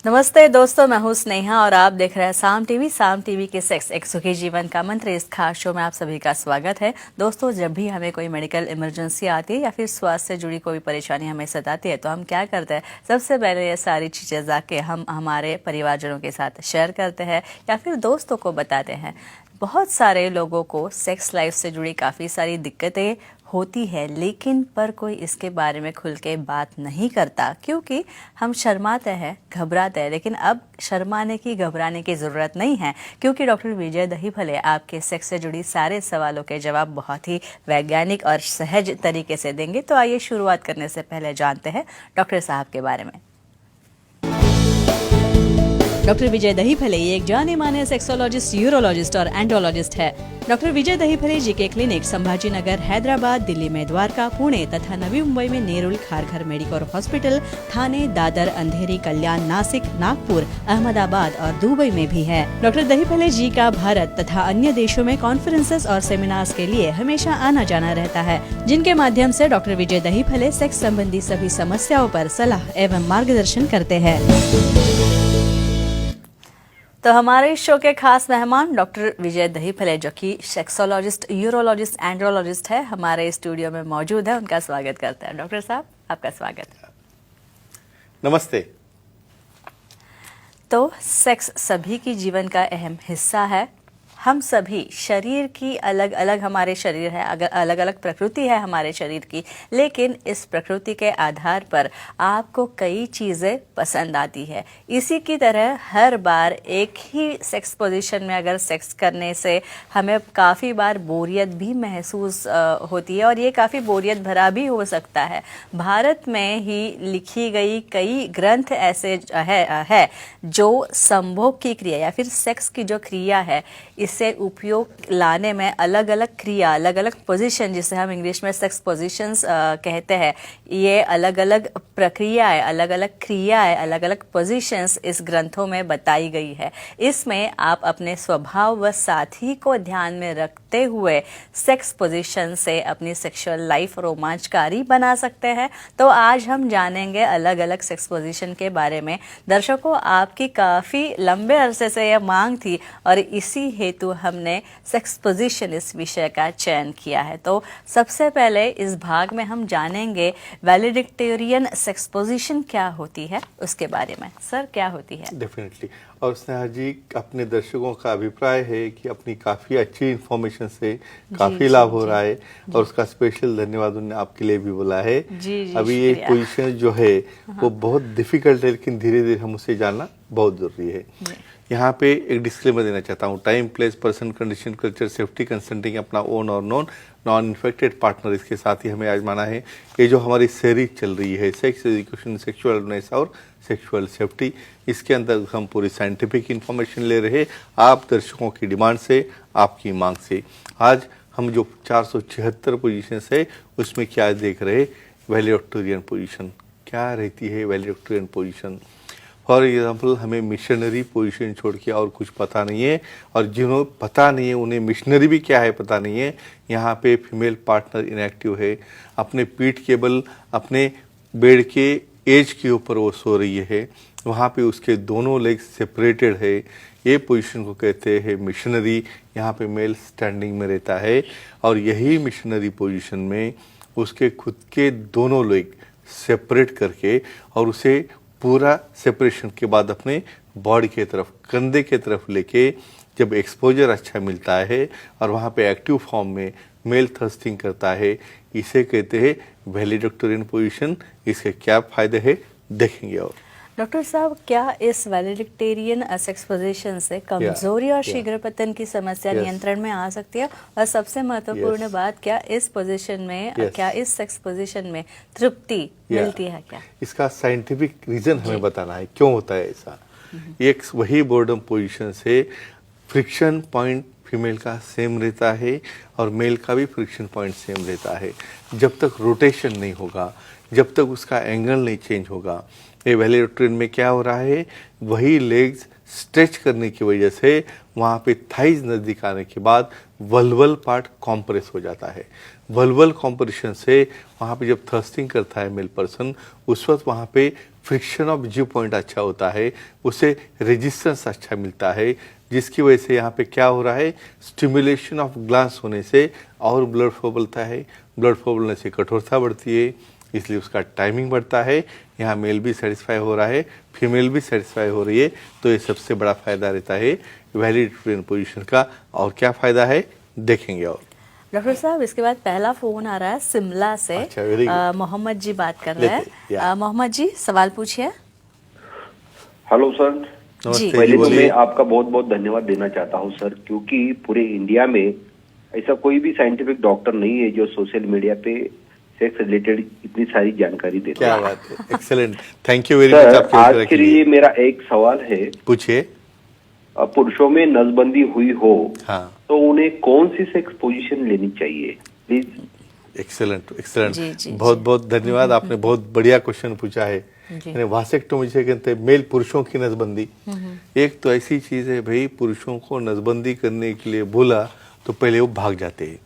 नमस्ते दोस्तों, मैं हूं स्नेहा और आप देख रहे हैं साम टीवी के सेक्स एक सुखी जीवन का मंत्र। इस खास शो में आप सभी का स्वागत है। दोस्तों, जब भी हमें कोई मेडिकल इमरजेंसी आती है या फिर स्वास्थ्य से जुड़ी कोई परेशानी हमें सताती है तो हम क्या करते हैं, सबसे पहले ये सारी चीज़ें जाके हम हमारे परिवारजनों के साथ शेयर करते हैं या फिर दोस्तों को बताते हैं। बहुत सारे लोगों को सेक्स लाइफ से जुड़ी काफ़ी सारी दिक्कतें होती है, लेकिन पर कोई इसके बारे में खुल के बात नहीं करता क्योंकि हम शर्माते हैं, घबराते हैं। लेकिन अब शर्माने की, घबराने की ज़रूरत नहीं है क्योंकि डॉक्टर विजय दहीफले आपके सेक्स से जुड़ी सारे सवालों के जवाब बहुत ही वैज्ञानिक और सहज तरीके से देंगे। तो आइए शुरुआत करने से पहले जानते हैं डॉक्टर साहब के बारे में। डॉक्टर विजय दहीफले ये एक जाने माने सेक्सोलॉजिस्ट, यूरोलॉजिस्ट और एंड्रोलॉजिस्ट है। डॉक्टर विजय दहीफले जी के क्लिनिक संभाजी नगर, हैदराबाद, दिल्ली में द्वारका, पुणे तथा नवी मुंबई में नेरुल, खारघर मेडिकोर हॉस्पिटल, थाने, दादर, अंधेरी, कल्याण, नासिक, नागपुर, अहमदाबाद और दुबई में भी है। डॉक्टर दहीफले जी का भारत तथा अन्य देशों में कॉन्फ्रेंसेस और सेमिनार्स के लिए हमेशा आना जाना रहता है, जिनके माध्यम से डॉक्टर विजय दहीफले सेक्स संबंधी सभी समस्याओं पर सलाह एवं मार्गदर्शन करते हैं। तो हमारे इस शो के खास मेहमान डॉक्टर विजय दहीफले, जो कि सेक्सोलॉजिस्ट, यूरोलॉजिस्ट, एंड्रोलॉजिस्ट है, हमारे स्टूडियो में मौजूद है। उनका स्वागत करते हैं। डॉक्टर साहब, आपका स्वागत है। नमस्ते। तो सेक्स सभी की जीवन का अहम हिस्सा है। हम सभी शरीर की अलग अलग, हमारे शरीर है, अलग अलग प्रकृति है हमारे शरीर की, लेकिन इस प्रकृति के आधार पर आपको कई चीज़ें पसंद आती है। इसी की तरह हर बार एक ही सेक्स पोजीशन में अगर सेक्स करने से हमें काफ़ी बार बोरियत भी महसूस होती है और ये काफ़ी बोरियत भरा भी हो सकता है। भारत में ही लिखी गई कई ग्रंथ ऐसे है जो संभोग की क्रिया या फिर सेक्स की जो क्रिया है, इसे उपयोग लाने में अलग अलग क्रिया, अलग अलग पोजीशन, जिसे हम इंग्लिश में सेक्स पोजीशंस कहते हैं, ये अलग अलग प्रक्रियाएं, अलग अलग क्रियाएं, अलग अलग पोजीशंस इस ग्रंथों में बताई गई है। इसमें आप अपने स्वभाव व साथी को ध्यान में रखते हुए सेक्स पोजीशन से अपनी सेक्सुअल लाइफ रोमांचकारी बना सकते हैं। तो आज हम जानेंगे अलग अलग सेक्स पोजीशन के बारे में। दर्शकों, आपकी काफ़ी लंबे अरसे से यह मांग थी और इसी हेतु हमने सेक्स पोजीशन इस विषय का चयन किया है। तो सबसे पहले इस भाग में हम जानेंगे वैलिडिक्टेरियन सेक्स पोजीशन क्या होती है, उसके बारे में। सर, क्या होती है? डेफिनेटली। और स्नेहा जी, अपने दर्शकों का अभिप्राय है कि अपनी काफ़ी अच्छी इन्फॉर्मेशन से काफ़ी लाभ हो रहा है और उसका स्पेशल धन्यवाद उन्होंने आपके लिए भी बोला है। अभी ये पोजीशन जो है वो बहुत डिफिकल्ट है, लेकिन धीरे धीरे हम उसे जानना बहुत ज़रूरी है। यहाँ पे एक डिस्क्लेमर देना चाहता हूँ। Time, place, person, condition, culture, safety, consulting, अपना ओन और नॉन इन्फेक्टेड पार्टनर, इसके साथ ही हमें आजमाना है। ये जो हमारी सीरीज चल रही है सेक्स एजुकेशन, सेक्सुअल अवेयरनेस और सेक्सुअल सेफ्टी, इसके अंदर हम पूरी साइंटिफिक इंफॉर्मेशन ले रहे हैं आप दर्शकों की डिमांड से, आपकी मांग से। आज हम जो 476 पोजीशन है उसमें क्या देख रहे, वैलिडिक्टेरियन पोजीशन क्या रहती है। वैलिडिक्टेरियन पोजीशन फॉर एग्जाम्पल, हमें मिशनरी पोजीशन छोड़ के और कुछ पता नहीं है, और जिन्हों पता नहीं है उन्हें मिशनरी भी क्या है पता नहीं है। यहाँ पे फीमेल पार्टनर इनएक्टिव है, अपने पीठ के बल अपने बेड के एज के ऊपर वो सो रही है, वहाँ पे उसके दोनों लेग सेपरेटेड है। ये पोजीशन को कहते हैं मिशनरी। यहाँ पे मेल स्टैंडिंग में रहता है और यही मिशनरी पोजीशन में उसके खुद के दोनों लेग सेपरेट करके और उसे पूरा सेपरेशन के बाद अपने बॉडी के तरफ, कंधे के तरफ लेके जब एक्सपोजर अच्छा मिलता है और वहाँ पे एक्टिव फॉर्म में मेल थ्रस्टिंग करता है, इसे कहते हैं वैलिडिक्टेरियन पोजीशन। इसके क्या फायदे हैं देखेंगे। और डॉक्टर साहब, क्या इस वैलिडिक्टेरियन सेक्स पोजीशन से कमजोरी और शीघ्र पतन की समस्या नियंत्रण में आ सकती है? और सबसे महत्वपूर्ण बात, क्या इस पोजीशन में, क्या इस सेक्स पोजीशन में तृप्ति मिलती है क्या? इसका साइंटिफिक रीजन हमें बताना है क्यों होता है ऐसा। एक वही बोर्डम पोजीशन से फ्रिक्शन पॉइंट फीमेल का सेम रहता है और मेल का भी फ्रिक्शन पॉइंट सेम रहता है। जब तक रोटेशन नहीं होगा, जब तक उसका एंगल नहीं चेंज होगा, ये वैलिडिक्टेरियन में क्या हो रहा है, वही लेग्स स्ट्रेच करने की वजह से वहाँ पे थाइज नज़दीक आने के बाद वल्वल पार्ट कॉम्प्रेस हो जाता है। वल्वल कॉम्प्रेशन से वहाँ पे जब थर्स्टिंग करता है मेल पर्सन, उस वक्त वहाँ पे फ्रिक्शन ऑफ व्यू पॉइंट अच्छा होता है, उसे रेजिस्टेंस अच्छा मिलता है, जिसकी वजह से यहाँ पे क्या हो रहा है, स्टिमुलेशन ऑफ ग्लास होने से और ब्लड फ्लो बढ़ता है, ब्लड फ्लो बढ़ने से कठोरता बढ़ती है, इसलिए उसका टाइमिंग बढ़ता है। यहाँ मेल भी सेटिस्फाई हो रहा है, फीमेल भी सेटिस्फाई हो रही है, तो ये सबसे बड़ा फायदा रहता है वैलिड पोजीशन का। और क्या फायदा है देखेंगे। और डॉक्टर साहब, इसके बाद पहला फोन आ रहा है शिमला से। अच्छा, वेरी गुड। मोहम्मद जी बात कर रहे या। हैं। मोहम्मद जी सवाल पूछिए। हेलो सर, नमस्ते पहले जी, तो बोलिए। मैं आपका बहुत बहुत धन्यवाद देना चाहता हूं सर, क्योंकि पूरे इंडिया में ऐसा कोई भी साइंटिफिक डॉक्टर नहीं है जो सोशल मीडिया पे सेक्स रिलेटेड इतनी सारी जानकारी देता क्या है। बात है, excellent, thank you very much sir, आपके आज उत्तर के लिए मेरा एक सवाल है। पूछिए। पुरुषों में नसबंदी हुई हो हाँ, तो उन्हें कौन सी सेक्स पोजीशन लेनी चाहिए, प्लीज? एक्सेलेंट जी, एक्सेलेंट, जी, बहुत बहुत धन्यवाद, आपने बहुत बढ़िया क्वेश्चन पूछा है। जी। यानी वासेक्टोमी से कहते हैं मेल पुरुषों की नसबंदी। एक तो ऐसी चीज है भाई, पुरुषों को नसबंदी करने के लिए बोला तो पहले वो भाग जाते हैं,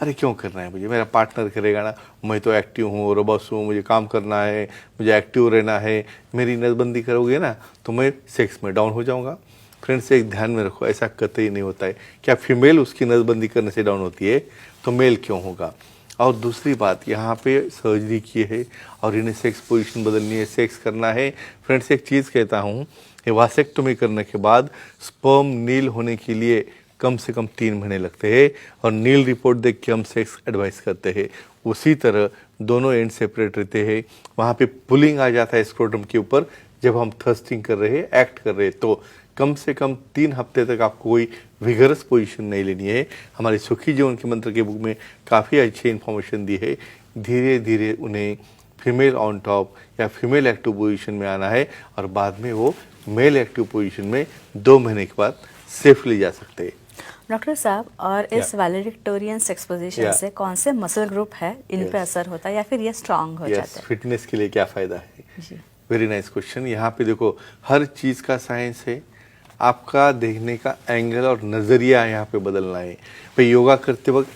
अरे क्यों करना है मुझे, मेरा पार्टनर करेगा ना, मैं तो एक्टिव हूँ, रोबस हूँ, मुझे काम करना है, मुझे एक्टिव रहना है, मेरी नसबंदी करोगे ना तो मैं सेक्स में डाउन हो जाऊंगा। फ्रेंड्स, एक ध्यान में रखो, ऐसा कतई नहीं होता है। क्या फीमेल उसकी नसबंदी करने से डाउन होती है तो मेल क्यों होगा। और दूसरी बात, यहाँ पे सर्जरी की है और इन्हें सेक्स पोजीशन बदलनी है, सेक्स करना है। फ्रेंड्स, एक चीज़ कहता हूँ, ये वासेक्टोमी करने के बाद स्पर्म नील होने के लिए कम से कम 3 महीने लगते हैं और नील रिपोर्ट देख के हम सेक्स एडवाइस करते हैं। उसी तरह दोनों एंड सेपरेट रहते हैं, वहाँ पे पुलिंग आ जाता है स्क्रोटम के ऊपर जब हम थर्स्टिंग कर रहे हैं, एक्ट कर रहे हैं, तो कम से कम 3 हफ्ते तक आपको कोई विगरस पोजीशन नहीं लेनी है। हमारे सुखी जीवन के मंत्र के बुक में काफ़ी अच्छी इन्फॉर्मेशन दी है। धीरे धीरे उन्हें फीमेल ऑन टॉप या फीमेल एक्टिव पोजीशन में आना है और बाद में वो मेल एक्टिव पोजीशन में 2 महीने के बाद सेफली जा सकते हैं। डॉक्टर साहब, और इस वैलेडिक्टोरियन सेक्स पोजीशन से कौन से मसल ग्रुप है इन पे असर होता है या फिर ये स्ट्रांग हो जाते हैं? फिटनेस के लिए क्या फायदा है? जी। Very nice question. यहाँ पे देखो, हर चीज़ का साइंस है, आपका देखने का एंगल और नज़रिया यहाँ पे बदलना है। भाई योगा करते वक्त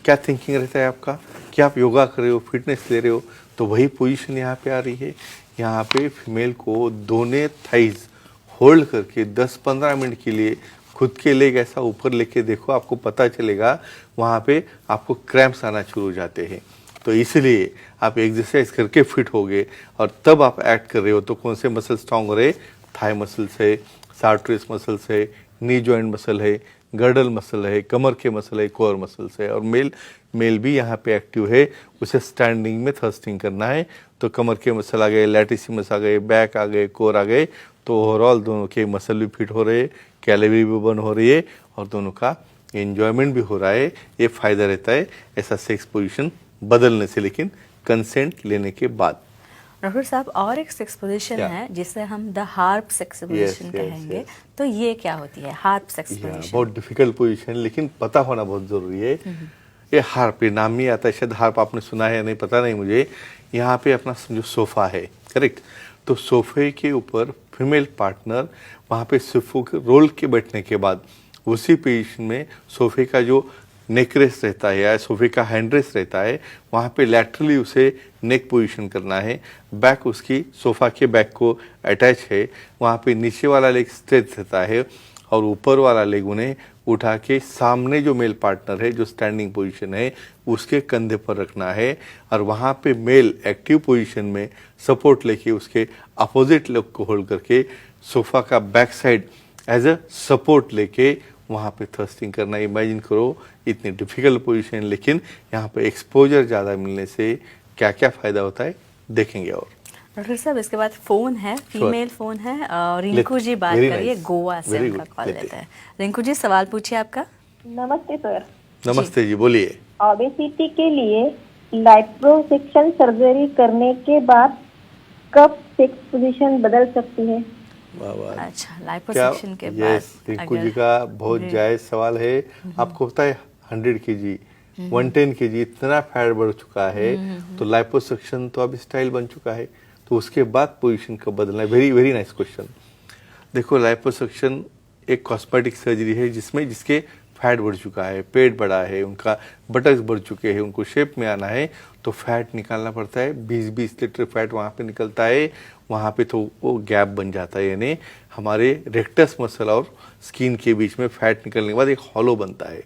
क्या थिंकिंग रहता है आपका कि आप योगा कर रहे हो, फिटनेस ले रहे हो, तो वही पोजीशन यहाँ पे आ रही है। यहाँ पे फीमेल को दोनों थाइज होल्ड करके 10-15 मिनट के लिए खुद के लेग ऐसा ऊपर लेके देखो, आपको पता चलेगा वहाँ पे आपको क्रैम्प्स आना शुरू हो जाते हैं। तो इसलिए आप एक्सरसाइज करके फिट होगे और तब आप एक्ट कर रहे हो तो कौन से मसल स्ट्रांग हो रहे, थाई मसल्स है, सार्ट्रेस मसल्स है, नी जॉइंट मसल है, गर्डल मसल है, कमर के मसल है, कोर मसल्स है। और मेल भी यहाँ पे एक्टिव है, उसे स्टैंडिंग में थर्स्टिंग करना है तो कमर के मसल आ गए, लैटिसिमस आ गए, बैक आ गए, कोर आ गए, तो ओवरऑल दोनों के मसल भी फिट हो रहे, कैलोरी भी बर्न हो रही है और दोनों का एंजॉयमेंट भी हो रहा है। ये फायदा रहता है ऐसा सेक्स पोजीशन बदलने से, लेकिन कंसेंट लेने के बाद। डॉक्टर साहब, और एक सेक्स पोजीशन है जिसे हम द हार्प सेक्स पोजीशन कहेंगे, तो ये क्या होती है हार्प सेक्स पोजीशन? बहुत डिफिकल्ट पोजीशन, लेकिन पता होना बहुत जरूरी है। ये हार्प, ये नाम ही आता है, शायद हार्प आपने सुना है या नहीं पता नहीं मुझे। यहाँ पे अपना जो सोफा है, करेक्ट, तो सोफे के ऊपर फीमेल पार्टनर वहाँ पे सोफे के रोल के बैठने के बाद उसी पोजीशन में सोफे का जो नेक रेस्ट रहता है या सोफे का हैंड रेस्ट रहता है, वहाँ पे लैटरली उसे नेक पोजीशन करना है। बैक उसकी सोफा के बैक को अटैच है, वहाँ पे नीचे वाला लेग स्ट्रेच रहता है और ऊपर वाला लेग उन्हें उठा के सामने जो मेल पार्टनर है जो स्टैंडिंग पोजीशन है उसके कंधे पर रखना है और वहाँ पे मेल एक्टिव पोजीशन में सपोर्ट लेके उसके अपोजिट लेग को होल्ड करके सोफा का back side as a support लेके वहाँ पे थर्स्टिंग करना। इमेजिन करो, इतनी डिफिकल्ट पोजीशन, लेकिन यहाँ पे एक्सपोजर ज़्यादा मिलने से क्या क्या फ़ायदा होता है देखेंगे। और डॉक्टर साहब, इसके बाद फोन है, फीमेल फोन है और रिंकू जी बात करिए, गोवा से उनका कॉल लेते हैं। रिंकू जी सवाल पूछिए आपका। नमस्ते सर। नमस्ते जी, बोलिए। ओबेसिटी के लिए लाइपोसक्शन सर्जरी करने के बाद कब सेक्स पोजीशन बदल सकती है? अच्छा, लाइपोसक्शन के बाद। रिंकू जी का बहुत जायज सवाल है। आपको पता है 100 kg 110 kg इतना फैट बढ़ चुका है तो लाइपोसक्शन तो अब स्टाइल बन चुका है, तो उसके बाद पोजीशन कब बदलना है? Very very nice question. देखो, लाइपोसक्शन एक कॉस्मेटिक सर्जरी है जिसके फैट बढ़ चुका है, पेट बड़ा है, उनका बटक्स बढ़ चुके हैं, उनको शेप में आना है तो फैट निकालना पड़ता है। 20-20 लीटर फैट वहाँ पे निकलता है, वहाँ पे तो वो गैप बन जाता है, यानी हमारे रेक्टस मसल और स्किन के बीच में फैट निकलने के बाद एक हॉलो बनता है।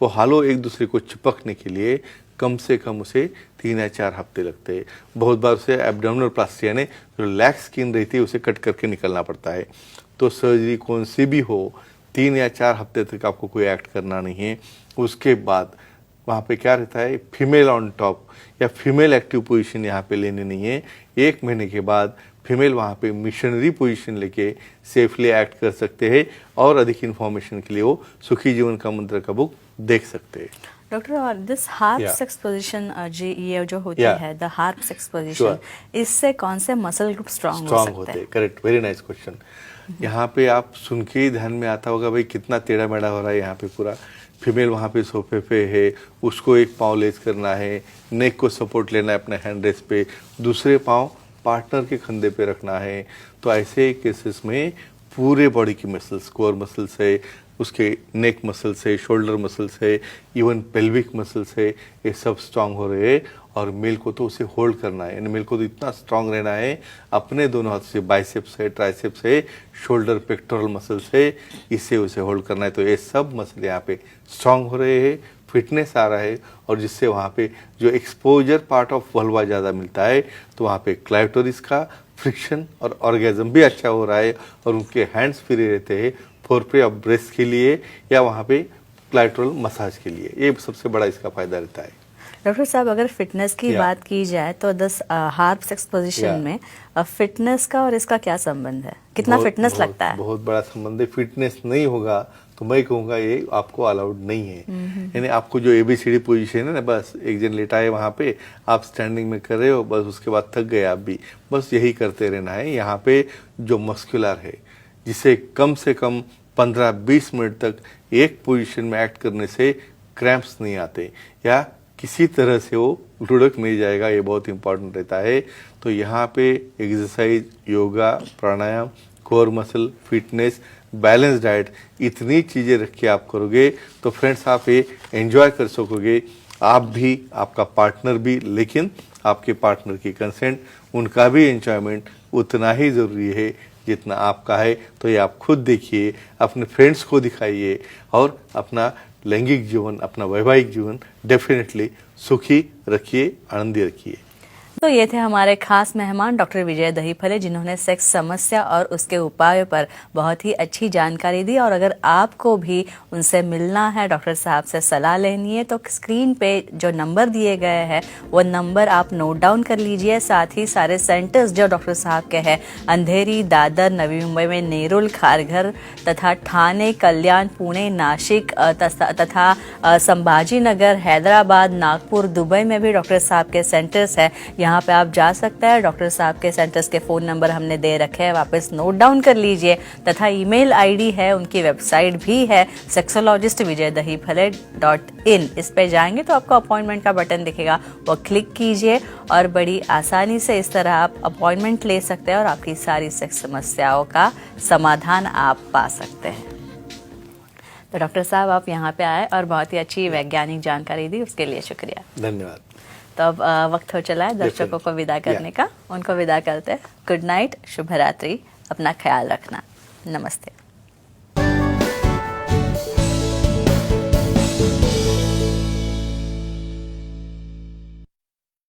वो हॉलो एक दूसरे को चिपकने के लिए कम से कम उसे 3 या 4 हफ्ते लगते हैं। बहुत बार उसे एब्डोमिनल प्लास्टी यानी जो लैक्स स्किन रहती है उसे कट करके निकलना पड़ता है। तो सर्जरी कौन सी भी हो 3 या 4 हफ्ते तक आपको कोई एक्ट करना नहीं है। उसके बाद वहाँ पे क्या रहता है, फीमेल ऑन टॉप या फीमेल एक्टिव पोजीशन यहाँ पे लेनी नहीं है। 1 महीने के बाद फीमेल वहाँ पे मिशनरी पोजीशन लेके सेफली एक्ट कर सकते हैं। और अधिक इन्फॉर्मेशन के लिए वो सुखी जीवन का मंत्र का बुक देख सकते हैं। डॉक्टर, और दिस हार्प सेक्स पोजीशन जी, ये जो होती है द हार्प सेक्स पोजीशन, इससे कौन से मसल ग्रुप स्ट्रांग होते हैं? Correct, very nice question. यहाँ पे आप सुन के ही ध्यान में आता होगा भाई कितना टेढ़ा मेढ़ा हो रहा है यहाँ पे पूरा। फीमेल वहाँ पे सोफे पे है, उसको एक पाँव लेस करना है, नेक को सपोर्ट लेना है अपने हैंड रेस्ट पे, दूसरे पाँव पार्टनर के कंधे पे रखना है। तो ऐसे केसेस में पूरे बॉडी की मसल्स, कोर मसल्स है, उसके नेक मसल्स है, शोल्डर मसल्स है, इवन पेल्विक मसल्स है, ये सब स्ट्रांग हो रहे हैं। और मेल को तो उसे होल्ड करना है, यानी मेल को तो इतना स्ट्रांग रहना है, अपने दोनों हाथ से बाइसेप्स है, ट्राइसेप्स है, शोल्डर पेक्टोरल मसल्स है, इससे उसे होल्ड करना है। तो ये सब मसल यहाँ पे स्ट्रांग हो रहे हैं, फिटनेस आ रहा है, और जिससे वहाँ पे जो एक्सपोजर पार्ट ऑफ वल्वा ज़्यादा मिलता है तो वहाँ पे क्लाइटोरिस का फ्रिक्शन और ऑर्गेजम भी अच्छा हो रहा है, और उनके हैंड्स फ्री रहते हैं फोरप्ले ऑफ ब्रेस्ट के लिए या वहाँ पे क्लाइटोरल मसाज के लिए। ये सबसे बड़ा इसका फायदा रहता है। डॉक्टर साहब, अगर फिटनेस की बात की जाए तो दस हार्प सेक्स पोजीशन में फिटनेस का और इसका क्या संबंध है? कितना फिटनेस लगता है? बहुत बड़ा संबंध है। फिटनेस नहीं होगा तो मैं कहूँगा ये आपको अलाउड नहीं है। यानी आपको जो ABCD पोजीशन है ना, बस एक जन लेटा है वहाँ पे, आप स्टैंडिंग में कर रहे हो, बस उसके बाद थक गए आप भी, बस यही करते रहना है। यहाँ पे जो मस्कुलर है, जिसे कम से कम 15-20 मिनट तक एक पोजीशन में एक्ट करने से क्रैम्प्स नहीं आते या किसी तरह से वो लुढ़क नहीं जाएगा, ये बहुत इंपॉर्टेंट रहता है। तो यहाँ पे exercise, yoga, pranayama, core muscle, fitness, balance diet, इतनी चीज़ें रख के आप करोगे तो फ्रेंड्स आप ये एंजॉय कर सकोगे, आप भी, आपका पार्टनर भी। लेकिन आपके पार्टनर की कंसेंट, उनका भी एंजॉयमेंट उतना ही ज़रूरी है जितना आपका है। तो ये आप खुद देखिए, अपने फ्रेंड्स को दिखाइए, और अपना लैंगिक जीवन, अपना वैवाहिक जीवन डेफिनेटली सुखी रखिए, आनंदी रखिए। तो ये थे हमारे खास मेहमान डॉक्टर विजय दहीफले, जिन्होंने सेक्स समस्या और उसके उपायों पर बहुत ही अच्छी जानकारी दी। और अगर आपको भी उनसे मिलना है, डॉक्टर साहब से सलाह लेनी है, तो स्क्रीन पे जो नंबर दिए गए हैं वो नंबर आप नोट डाउन कर लीजिए। साथ ही सारे सेंटर्स जो डॉक्टर साहब के हैं, अंधेरी, दादर, नवी मुंबई में नेरुल, खारघर तथा ठाणे, कल्याण, पुणे, नासिक तथा संभाजी नगर, हैदराबाद, नागपुर, दुबई में भी डॉक्टर साहब के सेंटर्स हैं। यहाँ पे आप जा सकते हैं। डॉक्टर साहब के सेंटर्स के फ़ोन नंबर हमने दे रखे हैं, वापस नोट डाउन कर लीजिए। तथा ईमेल आईडी है, उनकी वेबसाइट भी है sexologistvijaydahipale.in। इस पे जाएंगे तो आपको अपॉइंटमेंट का बटन दिखेगा, वो क्लिक कीजिए और बड़ी आसानी से इस तरह आप अपॉइंटमेंट ले सकते हैं और आपकी सारी सेक्स समस्याओं का समाधान आप पा सकते हैं। तो डॉक्टर साहब, आप यहाँ पे आए और बहुत ही अच्छी वैज्ञानिक जानकारी दी, उसके लिए शुक्रिया। धन्यवाद। तो अब वक्त हो चला है दर्शकों को विदा करने का, उनको विदा करते हैं। गुड नाइट, शुभ रात्रि, अपना ख्याल रखना, नमस्ते।